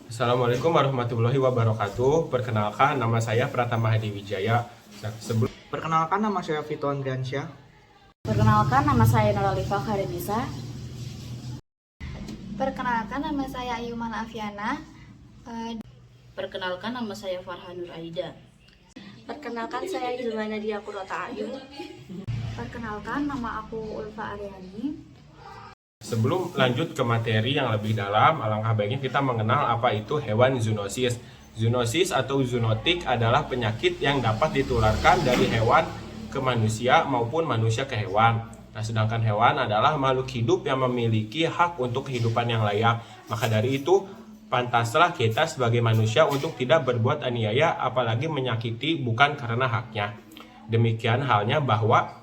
Assalamualaikum warahmatullahi wabarakatuh. Perkenalkan, nama saya Pratama Hadi Wijaya. Sebelum Perkenalkan, nama saya Vito Andriansyah. Perkenalkan, nama saya Nuralifa Karenisa. Perkenalkan, nama saya Ayuman Afiana. Perkenalkan, nama saya Farhanur Aida. Perkenalkan, saya Hilma Nadia Kurota Ayu. Perkenalkan, nama aku Ulfa Aryani. Sebelum lanjut ke materi yang lebih dalam, alangkah baiknya kita mengenal apa itu hewan zoonosis. Zoonosis atau zoonotik adalah penyakit yang dapat ditularkan dari hewan ke manusia maupun manusia ke hewan. Nah, sedangkan hewan adalah makhluk hidup yang memiliki hak untuk kehidupan yang layak. Maka dari itu, pantaslah kita sebagai manusia untuk tidak berbuat aniaya, apalagi menyakiti bukan karena haknya. Demikian halnya bahwa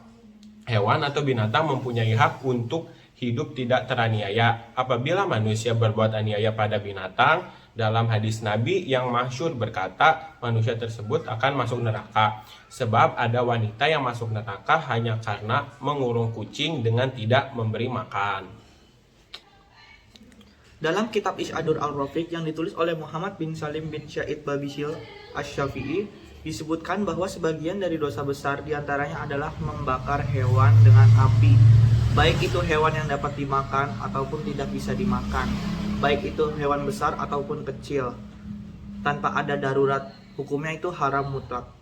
hewan atau binatang mempunyai hak untuk hidup tidak teraniaya. Apabila manusia berbuat aniaya pada binatang, dalam hadis Nabi yang masyhur berkata, manusia tersebut akan masuk neraka. Sebab ada wanita yang masuk neraka hanya karena mengurung kucing dengan tidak memberi makan. Dalam kitab Isyadur al-Rafiq yang ditulis oleh Muhammad bin Salim bin Syahid Babishil Asy-Syafi'i, disebutkan bahwa sebagian dari dosa besar diantaranya adalah membakar hewan dengan api, baik itu hewan yang dapat dimakan ataupun tidak bisa dimakan, baik itu hewan besar ataupun kecil, tanpa ada darurat. Hukumnya itu haram mutlak.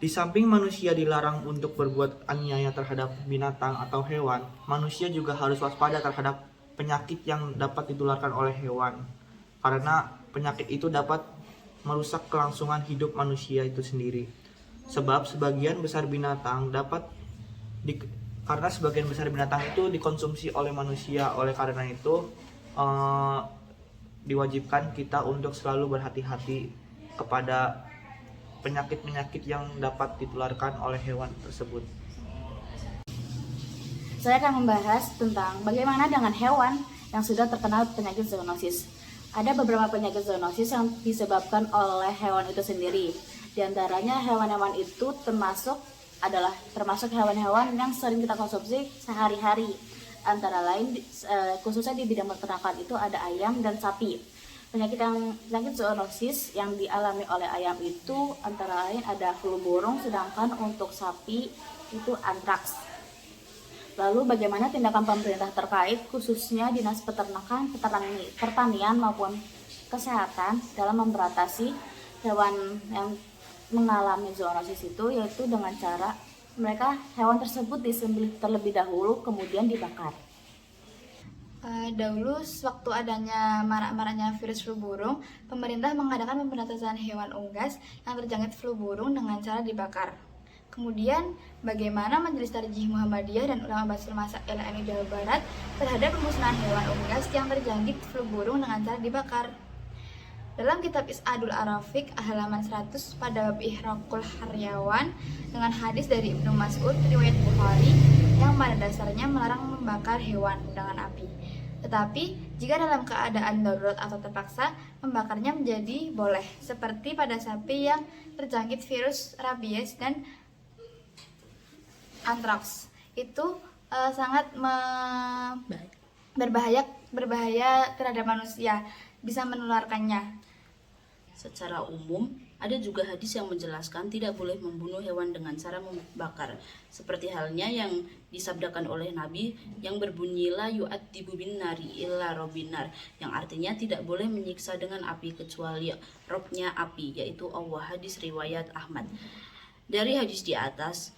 Di samping manusia dilarang untuk berbuat aniaya terhadap binatang atau hewan, manusia juga harus waspada terhadap penyakit yang dapat ditularkan oleh hewan, karena penyakit itu dapat merusak kelangsungan hidup manusia itu sendiri. Sebab sebagian besar binatang karena sebagian besar binatang itu dikonsumsi oleh manusia. Oleh karena itu diwajibkan kita untuk selalu berhati-hati kepada penyakit-penyakit yang dapat ditularkan oleh hewan tersebut. Saya akan membahas tentang bagaimana dengan hewan yang sudah terkena penyakit zoonosis. Ada beberapa penyakit zoonosis yang disebabkan oleh hewan itu sendiri. Di antaranya hewan-hewan itu termasuk hewan-hewan yang sering kita konsumsi sehari-hari. Antara lain khususnya di bidang peternakan itu ada ayam dan sapi. Penyakit zoonosis yang dialami oleh ayam itu antara lain ada flu burung, sedangkan untuk sapi itu antraks. Lalu bagaimana tindakan pemerintah terkait khususnya Dinas Peternakan, Pertanian maupun Kesehatan dalam memberantas hewan yang mengalami zoonosis itu, yaitu dengan cara hewan tersebut disembelih terlebih dahulu kemudian dibakar. Dahulu waktu adanya marak-maraknya virus flu burung, pemerintah mengadakan pemberantasan hewan unggas yang terjangkit flu burung dengan cara dibakar. Kemudian, bagaimana Majelis Tarjih Muhammadiyah dan ulama Basul Masak LMI Jawa Barat terhadap pemusnahan hewan unggas yang terjangkit flu burung dengan cara dibakar. Dalam kitab Is'adul Arafiq halaman 100 pada bab Ihraqul Haryawan dengan hadis dari Ibnu Mas'ud riwayat Bukhari yang pada dasarnya melarang membakar hewan dengan api. Tetapi jika dalam keadaan darurat atau terpaksa, membakarnya menjadi boleh, seperti pada sapi yang terjangkit virus rabies dan antraks. Itu sangat berbahaya terhadap manusia, bisa menularkannya. Secara umum, ada juga hadis yang menjelaskan tidak boleh membunuh hewan dengan cara membakar. Seperti halnya yang disabdakan oleh Nabi yang berbunyi la yu'adzibu bin nari illa robbinar, yang artinya tidak boleh menyiksa dengan api kecuali robnya api, yaitu Allah. Hadis riwayat Ahmad. Dari hadis di atas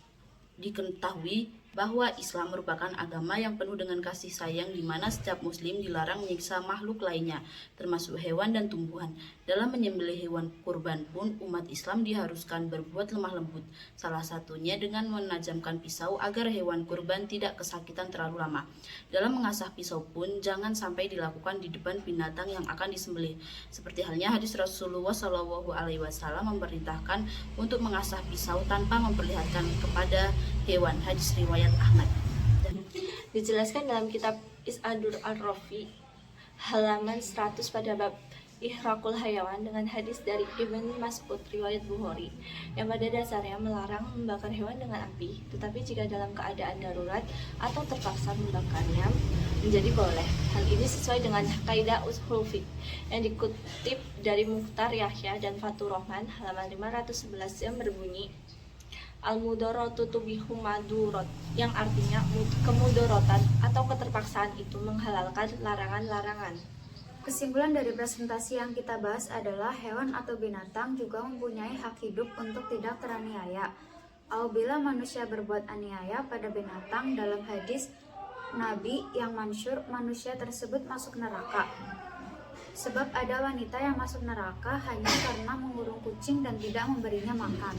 diketahui bahwa Islam merupakan agama yang penuh dengan kasih sayang, di mana setiap muslim dilarang menyiksa makhluk lainnya, termasuk hewan dan tumbuhan. Dalam menyembelih hewan kurban pun, umat Islam diharuskan berbuat lemah lembut, salah satunya dengan menajamkan pisau agar hewan kurban tidak kesakitan terlalu lama. Dalam mengasah pisau pun jangan sampai dilakukan di depan binatang yang akan disembelih. Seperti halnya hadis Rasulullah SAW memerintahkan untuk mengasah pisau tanpa memperlihatkan kepada hewan. Hadis riwayat Ahmad. Dijelaskan dalam kitab Is'adur al-Rafi halaman 100 pada bab Ihraqul Hayawan dengan hadis dari Ibnu Mas'ud riwayat Bukhari yang pada dasarnya melarang membakar hewan dengan api, tetapi jika dalam keadaan darurat atau terpaksa membakarnya, menjadi boleh. Hal ini sesuai dengan kaidah ushul fiqh yang dikutip dari Mukhtar Yahya dan Fathur Rahman halaman 511 yang berbunyi Al-mudoratu tubihu madurot, yang artinya kemudorotan atau keterpaksaan itu menghalalkan larangan-larangan. Kesimpulan dari presentasi yang kita bahas adalah hewan atau binatang juga mempunyai hak hidup untuk tidak teraniaya. Apabila manusia berbuat aniaya pada binatang, dalam hadis Nabi yang masyhur, manusia tersebut masuk neraka. Sebab ada wanita yang masuk neraka hanya karena mengurung kucing dan tidak memberinya makan.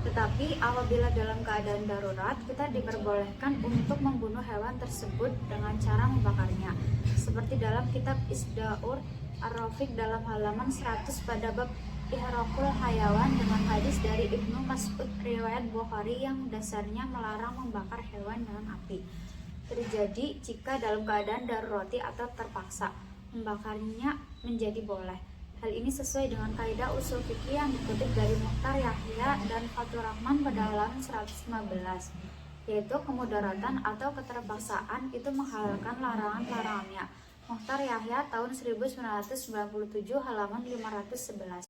Tetapi apabila dalam keadaan darurat, kita diperbolehkan untuk membunuh hewan tersebut dengan cara membakarnya. Seperti dalam kitab Isdaur Ar-Rafiq dalam halaman 100 pada bab Ihraqul Hayawan dengan hadis dari Ibnu Mas'ud riwayat Bukhari yang dasarnya melarang membakar hewan dengan api. Terjadi jika dalam keadaan darurati atau terpaksa, membakarnya menjadi boleh. Hal ini sesuai dengan kaidah usul fikih yang dikutip dari Mukhtar Yahya dan Fathur Rahman pada halaman 115, yaitu kemudaratan atau keterpaksaan itu menghalalkan larangan-larangannya. Mukhtar Yahya tahun 1997 halaman 511.